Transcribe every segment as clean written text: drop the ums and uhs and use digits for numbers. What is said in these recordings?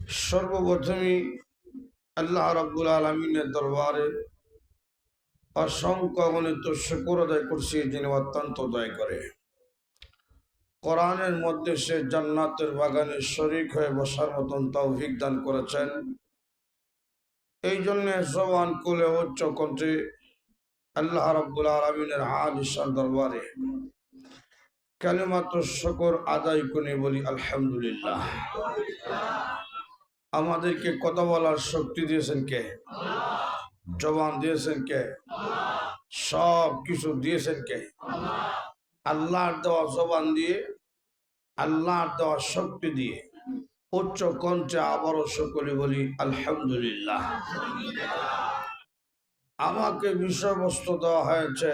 সর্বপ্রথমে আল্লাহ রাব্বুল আলামিনের দরবারে অসংখ্য অগণিত শুকর আদায় করছি, যিনি অত্যন্ত দয়া করে। কোরআনের মধ্যে সে জান্নাতের বাগানে শরীক হয়ে বসার মতন তৌফিক দান করেছেন। এই জন্য জবান খুলে উচ্চ কণ্ঠে আল্লাহ রাব্বুল আলামিনের আলিশান দরবারে কালিমাতুশ শুকর আদায় করে বলি আলহামদুলিল্লাহ। আমাদেরকে কথা বলার শক্তি দিয়েছেন কে? জবান দিয়েছেন কে? সব কিছু দিয়েছেন কে? আল্লাহর দেওয়া জবান দিয়ে, আল্লাহর দেওয়া শক্তি দিয়ে উচ্চ কণ্ঠে আবারও সকলে বলি আলহামদুলিল্লাহ। আমাকে বিষয়বস্তু দেওয়া হয়েছে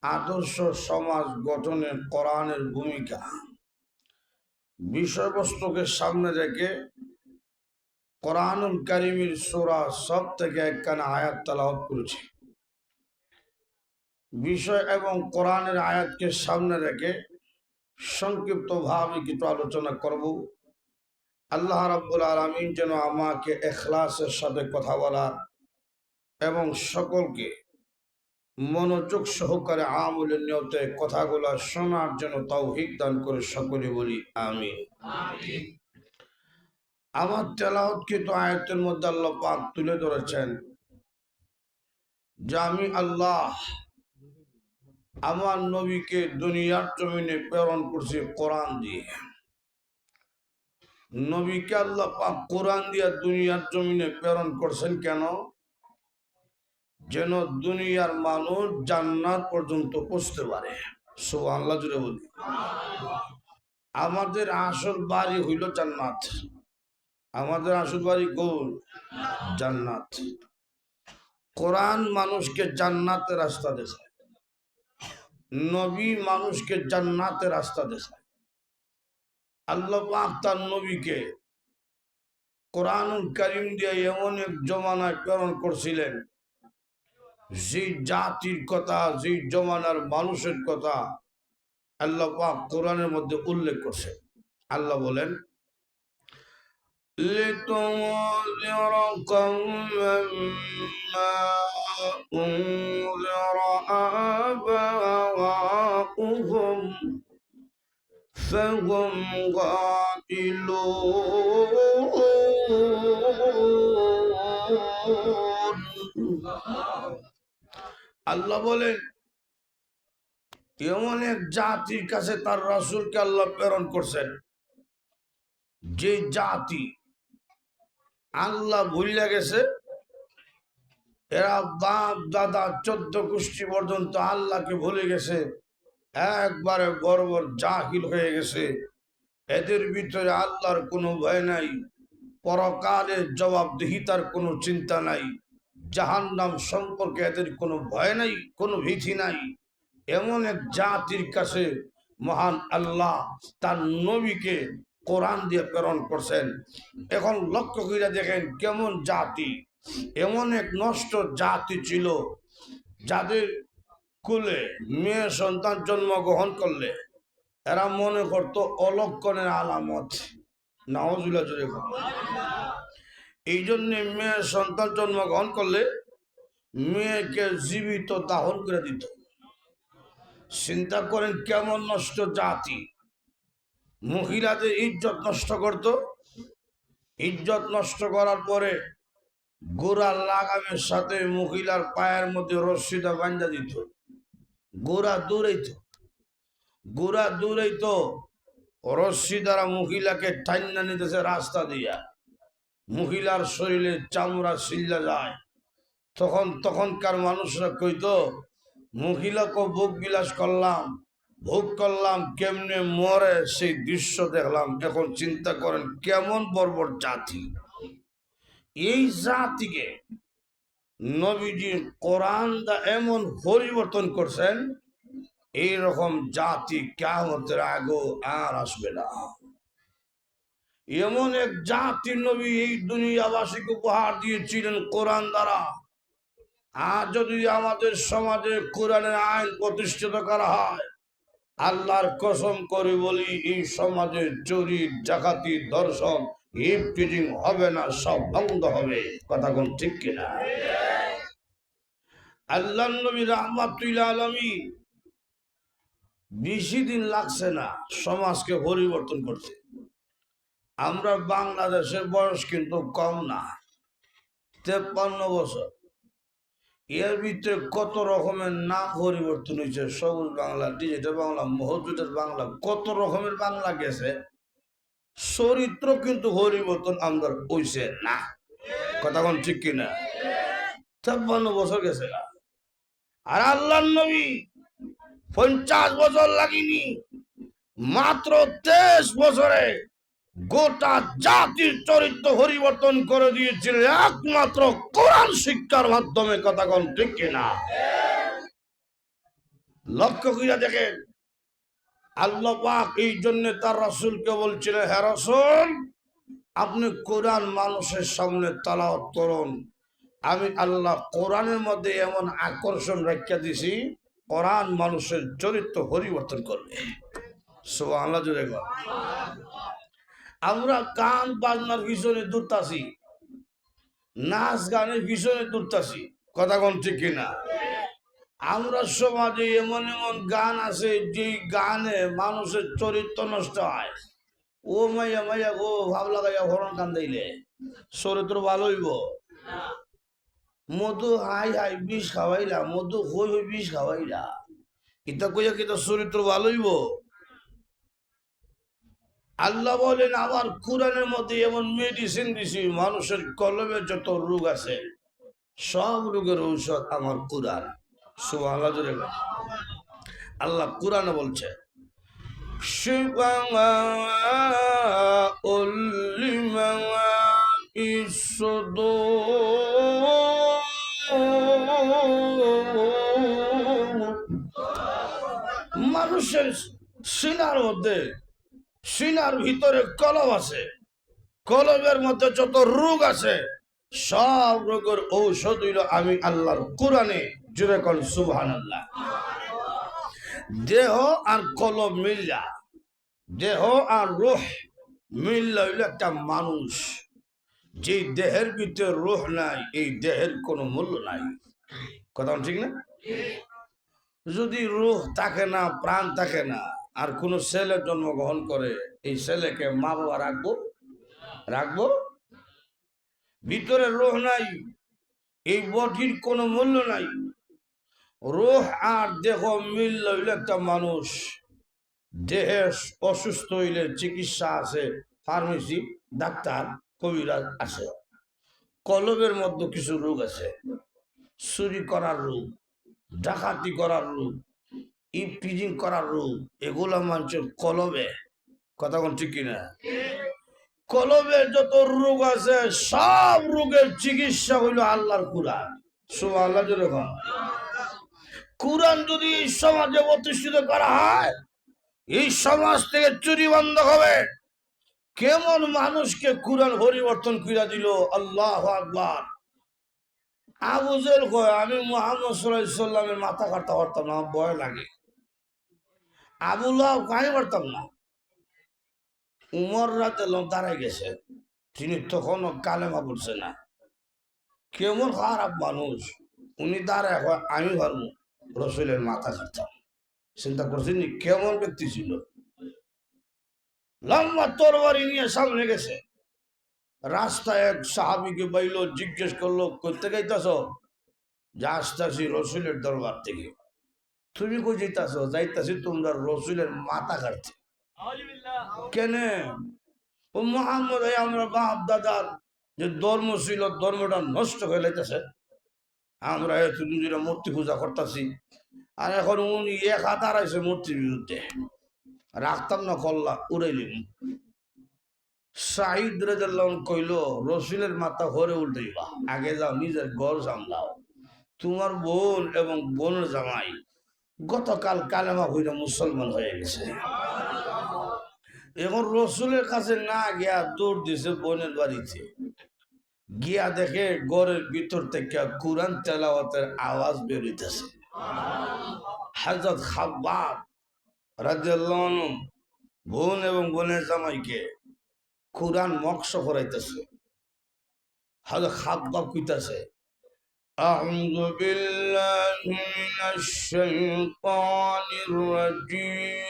আদর্শ সমাজ গঠনে কোরআনের ভূমিকা। বিষয়বস্তুকে সামনে রেখে কোরআনুল কারীমের সূরা সব থেকে একখানা আয়াত তেলাওয়াত করেছি। বিষয় এবং কোরআনের আয়াতকে সামনে রেখে সংক্ষিপ্তভাবে কিছু আলোচনা করব। আল্লাহ রাব্বুল আলামিন যেন আমাকে ইখলাসের সাথে কথা বলা এবং সকলকে মনোযোগ সহকারে আমলের নিয়তে কথাগুলো শোনার জন্য তৌফিক দান করে সকলে বলি আমিন। আমার তেলাওয়াতকৃত আয়াতের মধ্যে আল্লাহ পাক তুলে ধরেছেন যে আমি আল্লাহ আমার নবীকে দুনিয়ার জমিনে প্রেরণ করছি কোরআন দিয়ে। নবীকে আল্লাহ পাক কোরআন দিয়ে দুনিয়ার জমিনে প্রেরণ করছেন কেন? যেন দুনিয়ার মানুষ জান্নাত পর্যন্ত পৌঁছতে পারে। সুবহানাল্লাহ জুড়ে বলি। আমাদের আসল বাড়ি হইল জান্নাত। আমাদের আসল বাড়ি কোন? জান্নাত। কোরআন মানুষকে জান্নাতের রাস্তা দেখায়, নবী মানুষকে জান্নাতের রাস্তা দেখায়। আল্লাহ পাক তার নবীকে কোরআনুল কারীম দিয়ে এমন এক জমানায় প্রেরণ করছিলেন, যে জাতির কথা, যে জমানার মানুষের কথা আল্লাহ পাক কোরআনের মধ্যে উল্লেখ করছে। আল্লাহ বলেন, لِتُنذِرَ قَوْمًا مَّا أُنذِرَ آبَاؤُهُمْ فَهُمْ غَافِلُونَ। আল্লাহ বলেন, এমন এক জাতির কাছে তার রাসূলকে আল্লাহ প্রেরণ করছেন, যে জাতি আল্লাহ ভুলে গেছে। এরা বাপ দাদা 14 গোষ্ঠী পর্যন্ত আল্লাহকে ভুলে গেছে, একবারে বর্বর জাহিল হয়ে গেছে। এদের ভিতরে আল্লাহর কোনো ভয় নাই, পরকালের জবাবদিহিতার কোনো চিন্তা নাই, জাহান্নাম সম্পর্কে এদের কোনো ভয় নাই, কোনো ভীতি নাই। এমন এক জাতির কাছে মহান আল্লাহ তার নবীকে কোরআন দিয়ে প্রেরণ করছেন। এখন লক্ষ্য করে দেখেন কেমন জাতি। এমন এক নষ্ট জাতি ছিল, যাদের কুলে মেয়ে সন্তান জন্মগ্রহণ করলে এরা মনে করতো অলক্ষণের আলামত। নাউজুবিল্লাহ জোরে বলেন। এই জন্যে মেয়ে সন্তান জন্মগ্রহণ করলে মেয়েকে জীবিত দাহন করে দিত। চিন্তা করেন কেমন নষ্ট জাতি। মহিলাদের ইজ্জত নষ্ট করত। ইজ্জত নষ্ট করার পরে গোড়া লাগামের সাথে মহিলার পায়ের মধ্যে রশ্মিটা বাঁধা দিত। গোড়া দূরেইতো রশ্মি দ্বারা মহিলাকে টাইনা নিতেছে রাস্তা দিয়া। মহিলার শরীরে চামড়া ছিল্লা যায়। তখনকার মানুষরা কইতো, মহিলাকে ভোগ বিলাস করলাম, ভোগ করলাম, কেমনে মরে সেই দৃশ্য দেখলাম। এখন চিন্তা করেন কেমন বর্বর জাতি। এই জাতিকে নবীজি কোরআন দা এমন পরিবর্তন করছেন, এইরকম জাতি কিয়ামতের আগে আর আসবে না। এমন এক জাতির নবী এই দুনিয়াবাসীকে উপহার দিয়েছিলেন কোরআন দ্বারা। আর যদি আমাদের সমাজে কোরআনের আইন প্রতিষ্ঠিত করা হয়, আল্লাহর কসম করে বলি, এই সমাজে চুরি ডাকাতি ধর্ষণ ইফটিজিং হবে না, সব বন্ধ হবে। কথা কোন ঠিক কিনা? আল্লাহ নবী রাহমাতুল আলামিন বেশি দিন লাগছে না সমাজকে পরিবর্তন করতে। আমরা বাংলাদেশের বয়স কিন্তু কম না, 53 বছর। এর ভিতরে কত রকমের নাম পরিবর্তন হয়েছে। সবুজ বাংলা, ডিজিটাল বাংলা, মহজুদের বাংলা, কত রকমের বাংলা গেছে। চরিত্র কিন্তু পরিবর্তন আমরা হইছে না। কথা কোন ঠিক কিনা? 53 বছর গেছে। আর আল্লাহ নবী 50 বছর লাগেনি, মাত্র 23 বছরে গোটা জাতির চরিত্র পরিবর্তন করে দিয়েছিল একমাত্র কোরআন শিক্ষার মাধ্যমে। কথা কোন ঠিক কিনা? লক্ষ্য কইরা দেখেন, আল্লাহ পাক এই জন্য তার রাসূলকে বলছিলেন, হে রাসূল, আপনি কোরআন মানুষের সামনে তেলাওয়াত করুন। আমি আল্লাহ কোরআনের মধ্যে এমন আকর্ষণ রাখিয়া দিছি, কোরআন মানুষের চরিত্র পরিবর্তন করবে। সুবহানাল্লাহ জোরে বল। আমরা গান বাজনার পিছনে দৌড়তাছি, নাচ গানের পিছনে দৌড়তাছি। কথা কোন ঠিক কিনা? আমরা সমাজে এমন এমন গান আছে যে গানে মানুষের চরিত্র নষ্ট হয়। ও মাইয়া মাইয়া গো ভাব লাগাইয়া হরণ কান দিলে চরিত্র ভালো হইব। মধু হাই হাই বিষ খাওয়াইলা, মধু হই হই বিষ খাওয়াইলা, ইতা কইয়া কি তোর চরিত্র ভালো হইব? আল্লাহ বলেন আমার কোরআনের মধ্যে এমন মেডিসিন দিছি, মানুষের কলমে যত রোগ আছে সব রোগের ঔষধ আমার কোরআন। সুবহানাল্লাহ জোরে বল। আল্লাহ কোরআনে বলছে, শিফাউল লিমা মানুষের সিনার মধ্যে, সিনার ভিতরে কলম আছে, কলমের মধ্যে যত রোগ আছে সব রোগের ঔষধ হইল আমি আল্লাহর কোরআনে। জুড়ে কল সুবহানাল্লাহ। দেহ আর কলম মিল্লা, দেহ আর রূহ মিল্লা হইল একটা মানুষ। যে দেহের ভিতরে রূহ নাই, এই দেহের কোনো মূল্য নাই। কথা ঠিক না? যদি রূহ থাকে না, প্রাণ থাকে না, আর কোন ছেলে জন্মগ্রহণ করে, এই ছেলেকে মা বাবা রাখবো? রাখবো? ভিতরে রূহ নাই, এই বডির কোনো মূল্য নাই। রূহ আর দেহ মিললে হইলে একটা মানুষ। দেহে অসুস্থ হইলে চিকিৎসা আছে, ফার্মেসি, ডাক্তার, কবিরাজ আছে। কলবের মধ্যে কিছু রোগ আছে, চুরি করার রোগ, ডাকাতি করার রোগ, ইফটিজিং করার রোগ, এগুলা মানুষের কলবে। কথা কোন ঠিক কিনা? কলবের যত রোগ আছে সব রোগের চিকিৎসা হইল আল্লাহর কোরআন। সুবহানাল্লাহ জোরে বল। কোরআন যদি এই সমাজে প্রতিষ্ঠিত করা হয়, এই সমাজ থেকে চুরি বন্ধ হবে। কেমন মানুষকে কোরআন পরিবর্তন করে দিল! আল্লাহু আকবার। আবু জেহেল কয় আমি মুহাম্মদ সাল্লাল্লাহু আলাইহি সাল্লামের মাথা কাটতে পারতাম না, ভয় লাগে। আবু লাহাব কাই পারতাম না। উমর রাদিয়াল্লাহু দাঁড়ায় গেছে, তিনি তখনও কালেমা পড়ছে না। কেমন খারাপ মানুষ! উনি দাঁড়ায় আমি পারবো রসুলের মাথা কাটতাম। চিন্তা করছেন কেমন ব্যক্তি ছিল? লম্বা তরবারি নিয়ে সামনে গেছে। রাস্তায় এক সাহাবীকে বাইল, জিজ্ঞেস করলো করতে গাইতেছ? যা আসতেছি রসুলের দরবার থেকে। তুমি কই যাইতেছ? যাইতেছি তোমরা রসুলের মাথা কাটতে। কেন? ও মোহাম্মদ, আমরা বাপ দাদার যে ধর্ম ছিল, ধর্মটা নষ্ট হয়ে যাইতেছে। আমরা এতদিন মূর্তি পূজা করতেছি, আর এখন উনি এক হাত আড়াইছে মূর্তির বিরুদ্ধে। রাখতাম না, কল্লা উড়াইলিম। শাহিদ রাদিয়াল্লাহু কইল, রসুলের মাথা ঘরে উল্টাইবা, আগে যাও নিজের ঘর সামলাও। তোমার বোন এবং বোনের জামাই গতকাল কালেমা হইয়া মুসলমান হয়ে গেছে। এখন রসুলের কাছে না গিয়া দৌড় দিছে বোনের বাড়িতে। গিয়া দেখে ঘরের ভিতর থেকে কুরআন তেলাওয়াতের আওয়াজ বেরিতেছে। হযরত খাব্বাব রাদিয়াল্লাহু আনহু বোন এবং বোনের জামাইকে কোরআন মক্স করাইতেছে, হয়তো খাব্বাব কইতাছে أعوذ بالله من الشيطان الرجيم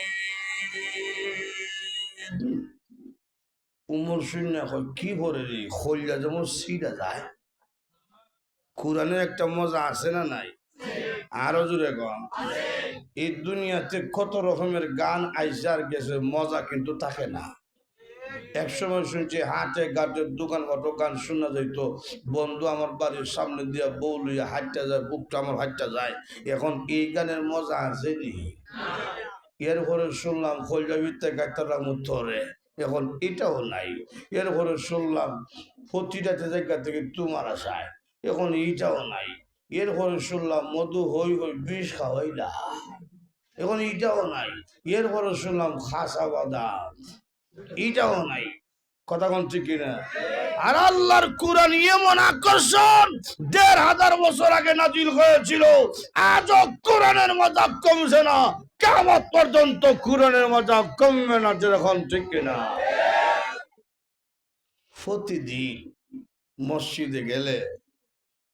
উমর শূন্য হয় কি বলে রে খোলজা যেমন সিটা যায়। কোরআনের একটা মজা আছে না নাই? আরো জোরে কম। এই দুনিয়াতে কত রকমের গান আইসে আর গেছে, মজা কিন্তু থাকে না। একসময় শুনছি হাটে ঘাটের দোকান ঘটো গান শোনা যাইত, বন্ধু আমার বাড়ির সামনে দিয়া বউ লইয়া হাঁটটা যায়, বুকটা আমার হাঁটটা যায়। এখন এই গানের মজা আছে নি? এরপরে শুনলাম খোলজা বিত্তে গাইতারা মুথরে, এখন এটাও নাই। এরপরে শুনলাম প্রতিটাতে জায়গা থেকে তোমার আশায়, এখন এইটাও নাই। এরপরে শুনলাম মধু হই হই বিষ খাওয়াইলা, এখন এইটাও নাই। এরপরে শুনলাম খাসা বাদাম, এইটাও নাই। কথা কোন ঠিক কিনা? আর আল্লাহর কোরআন এমন আকর্ষণ, ১৫০০ বছর আগে নাজিল হয়েছিল, আজও কোরআনের মজা কমছে না, কিয়ামত পর্যন্ত কোরআনের মজা কমবে না। যেরকম ঠিক কিনা? প্রতিদিন মসজিদে গেলে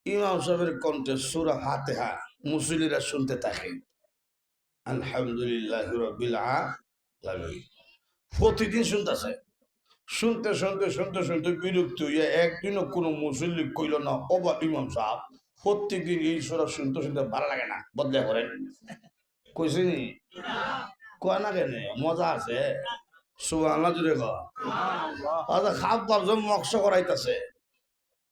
ইমাম সাহেবের কণ্ঠে সূরা ফাতিহা মুসল্লিরা শুনতে থাকে, আলহামদুলিল্লাহি রাব্বিল আলামিন। প্রতিদিন শুনতেছে। শুনতে শুনতে শুনতে শুনতে বিরক্ত হইয়া একদিনও কোনো মুসল্লি কইল না, ওবা ইমাম সাহেব প্রত্যেকদিন এই সূরা শুনতে শুনতে ভালো লাগে না, বদলে করেন। কইছে নি? কয় না কেন? মজা আছে। সুবহানাল্লাহ জুড়ে কয়। আচ্ছা খাপ বাপ যে মক্স করাইতেছে।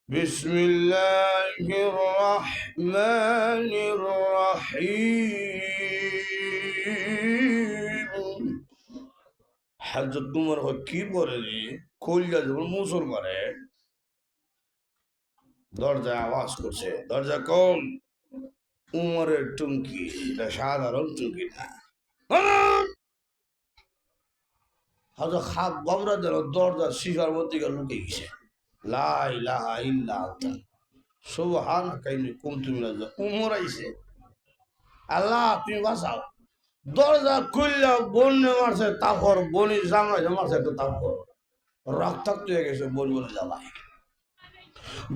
বিসমিল্লাহির রহমানির রহিম। হযরত উমর কি বলে রে, কইলা যখন মুসল করে, দরজায় আওয়াজ করছে, দরজা কোন? উমরের টুঙ্কি, এটা সাধারণ টুঙ্কি না। হয়তো খাপ বাবরা যেন দরজার শিশার মধ্যে লুকে গেছে। লা ইলাহা ইল্লা আনতা সুবহানাকা ইন্নী কুনতু মিনাজ জালিমিন। উমর আইছে, আল্লাহ তুমি বাঁচাও। দরজা খুললে বন্যে মারছে, তারপর বনি জামাই মারছে, তো তারপর রক্তাক্ত হয়ে গেছে বোন বলে জামাই।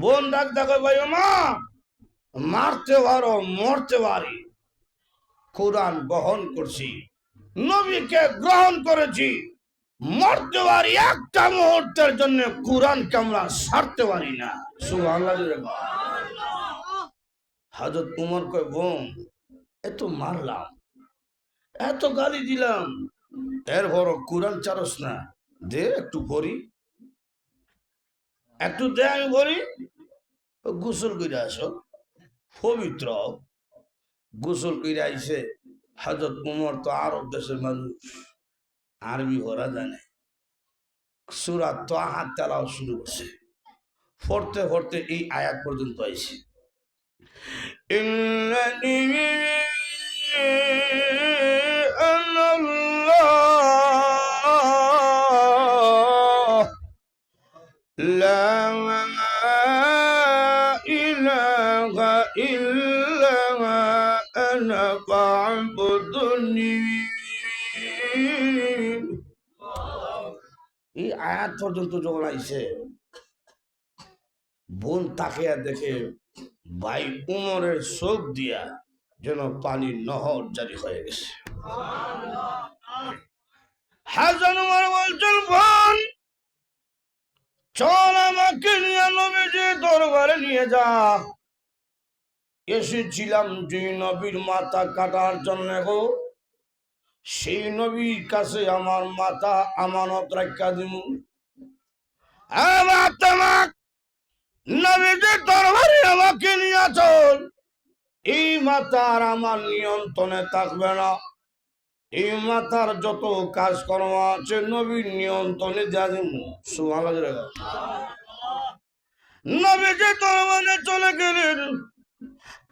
বোন ডাক দেখো ভাই, মা মারতে পারো মরতে পারি, কোরআন বহন করছি, নবীকে গ্রহণ করেছি, মরতে পারি, একটা মুহূর্তের জন্য কোরআনকে আমরা ছাড়তে পারি না। সুবহানাল্লাহ। হযরত উমর কয়, বোন এত মারলাম, এত গালি দিলাম, এরপর কোরআন চারস না, দে একটু পড়ি, একটু দে আমি পড়ি। গোসল করে আসো, পবিত্র গোসল করে আইসে। হযরত উমর তো আরব দেশের মানুষ, আরবি ওরা জানে। সূরা তাহা তেলাওয়াত শুরু করছে, পড়তে পড়তে এই আয়াত পর্যন্ত আইছে। ইন্নানি আনাল্লাহ লা ইলাহা ইল্লা আনা ফা'বুদনি। এই আয়াত পর্যন্ত যখন আইছে, বোন তাকিয়া দেখে ভাই উমরের চোখ দিয়া যেন পানির নহর জারি হয়ে গেছে। হাসান উমর বলছেন, বোন চল আমাকে নিয়ে নবীজির দরবারে নিয়ে যা। এসেছিলাম যে নবীর মাথা কাটার জন্য গো, সেই নবীর কাছে আমার মাথা আমানত রাখা দিব। নবীজির দরবারে আমাকে নিয়ে চল। এই মাথার আমার নিয়ন্ত্রণে থাকবে না, এই মাথার যত কাজকর্ম আছে নবীর নিয়ন্ত্রণে দেওয়া দিব। সুবহানাল্লাহ। নবীজির দরবারে চলে গেলেন।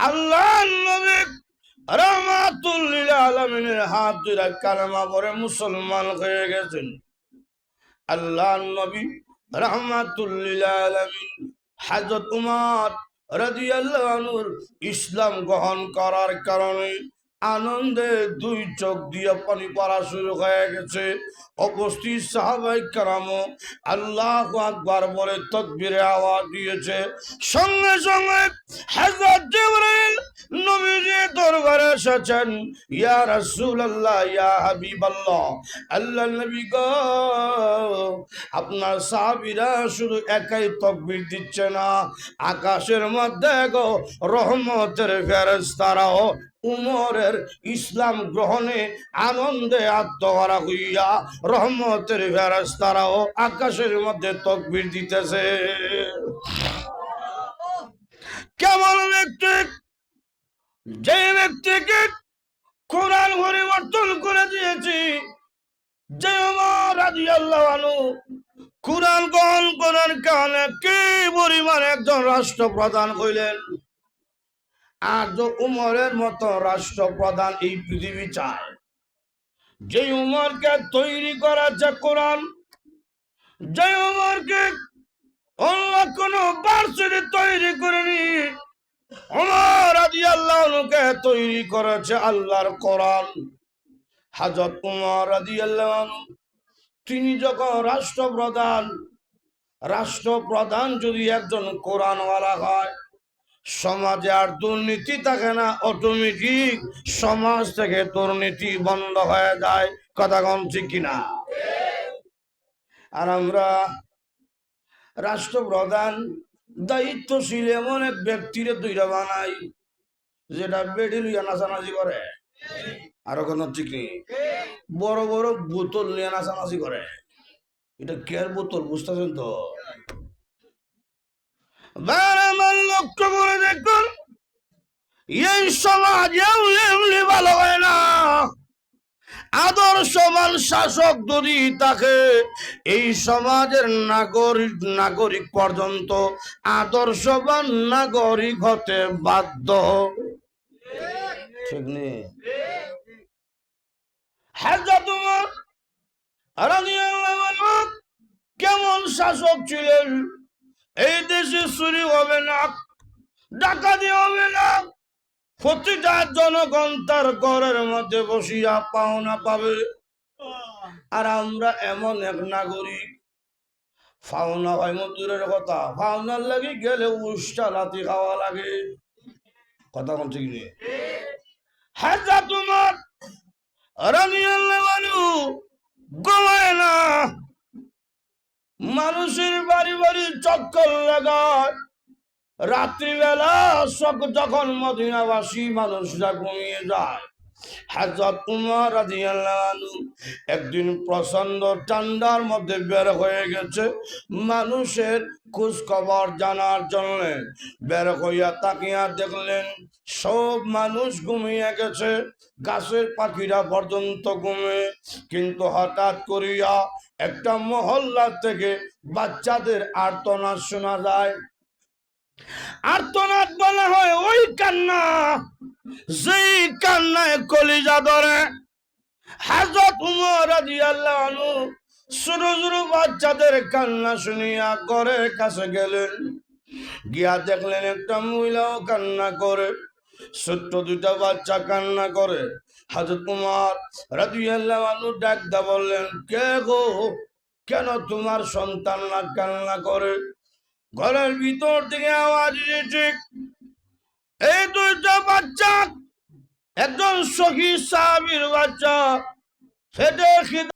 আল্লাহ নবী রাহমাতুল লিল আলামিনের হাত ধরে কালেমা পড়ে মুসলমান হয়ে গেছেন। আল্লাহ নবী রাহমাতুল লিল আলামিন হযরত উমর রাদিয়াল্লাহু আনহুর ইসলাম গ্রহণ করার কারণে আনন্দে দুই চোখ দিয়ে পানি পড়া শুরু হয়ে গেছে। উপস্থিত সাহাবায়ে কেরাম আল্লাহু আকবার বলে তাকবীরের আওয়াজ দিয়েছে। সঙ্গে সঙ্গে হযরত জিবরাইল নবীজির দরবারে এসেছেন। ইয়া রাসূলুল্লাহ, ইয়া হাবিবাল্লাহ, আল্লাহর নবী গো, আপনার সাহাবীরা শুধু একাই তাকবীর দিচ্ছে না, আকাশের মধ্যে গো রহমতের ফেরেশতারাও উমরের ইসলাম গ্রহণে আনন্দে আত্মহারা হইয়া রহমতের ফেরেশতারাও আকাশের মধ্যে তাকবীর দিতেছে। কেমন ব্যক্তি? যে ব্যক্তিকে কোরআন পরিবর্তন করে দিয়েছি, যে ওমর রাদিয়াল্লাহু আনহু কোরআন গ্রহণ করার কারণে কি পরিমাণ একজন রাষ্ট্রপ্রধান হইলেন। আর যে উমরের মতো রাষ্ট্রপ্রধান এই পৃথিবী চায়, যে উমরকে তৈরি করাছে কোরআন, যে উমরকে অন্য কোন ভার্সিটি তৈরি করেনি, ওমর রাদিয়াল্লাহু আনহুকে তৈরি করেছে আল্লাহর কোরআন। হযরত ওমর রাদিয়াল্লাহু আনহু তিনি যখন রাষ্ট্রপ্রধান যদি একজন কোরআনওয়ালা হয়, সমাজে আর দুর্নীতি থাকে না, অটোমেটিক সমাজ থেকে দুর্নীতি বন্ধ হয়ে যায়। কথা কম ঠিক কিনা? আর আমরা রাষ্ট্রপ্রধান দায়িত্বশীল এমন এক ব্যক্তিরে দুইটা বানাই, যেটা বেডি লইয়া নাচানাচি করে, আরো কোন ঠিক নেই, বড় বড় বোতল নিয়ে নাচানাচি করে। এটা কেয়ার বোতল, বুঝতেছেন তো? লক্ষ্য করে দেখুন, এই সমাজ এমনি ভালো হয় না। আদর্শবান শাসক যদি থাকে, এই সমাজের নাগরিক পর্যন্ত আদর্শবান নাগরিক হতে বাধ্য। ঠিক নেই? হযরত ওমর রাদিয়াল্লাহু আনহু কেমন শাসক ছিলেন? এই দেশে চুরি হবে না, ডাকাতি হবে না, প্রতিটা জনগণ তার ঘরের মধ্যে বসিয়া পাওনা পাবে। আর আমরা এমন এক নাগরিক, পাওনা হয় দূরের কথা, পাওনার লাগে গেলে উষ্টা লাথি খাওয়া লাগে। কথা কোন ঠিক নেই? হযরত ওমর রাদিয়াল্লাহু আনহু ঘুমায় না, মানুষের বাড়ি বাড়ি চক্কর লাগায়। রাত্রিবেলা যখন মদিনাবাসী মানুষরা ঘুমিয়ে যায়, হযরত ওমর রাদিয়াল্লাহু আনহু একদিন প্রচন্ড ঠান্ডার মধ্যে বের হয়ে গেছে মানুষের খোঁজ খবর জানার জন্য। বের হইয়া তাকিয়া দেখলেন সব মানুষ ঘুমিয়ে গেছে, গাছের পাখিরা পর্যন্ত ঘুমে। কিন্তু হঠাৎ করিয়া একটা মহল্লা থেকে বাচ্চাদের আর্তনাদ শোনা যায়। আর্তনাদ বলা হয় ওই কান্না, যেই কান্নায় কলিজা ধরে। হযরত ওমর রাদিয়াল্লাহু আনহু ছোট ছোট বাচ্চাদের কান্না শুনিয়া ঘরের কাছে গেলেন। গিয়া দেখলেন একটা মহিলাও কান্না করে, ছোট্ট দুইটা বাচ্চা কান্না করে। হযরত ওমর রাদিয়াল্লাহু আনহু ডাকদা বললেন, কে গো, কেন তোমার সন্তানরা কান্না করে? ঘরের ভিতর থেকে আওয়াজ এসেছে, এই দুইটা বাচ্চা, একজন সখী সাহাবীর বাচ্চা, পেটে খিদে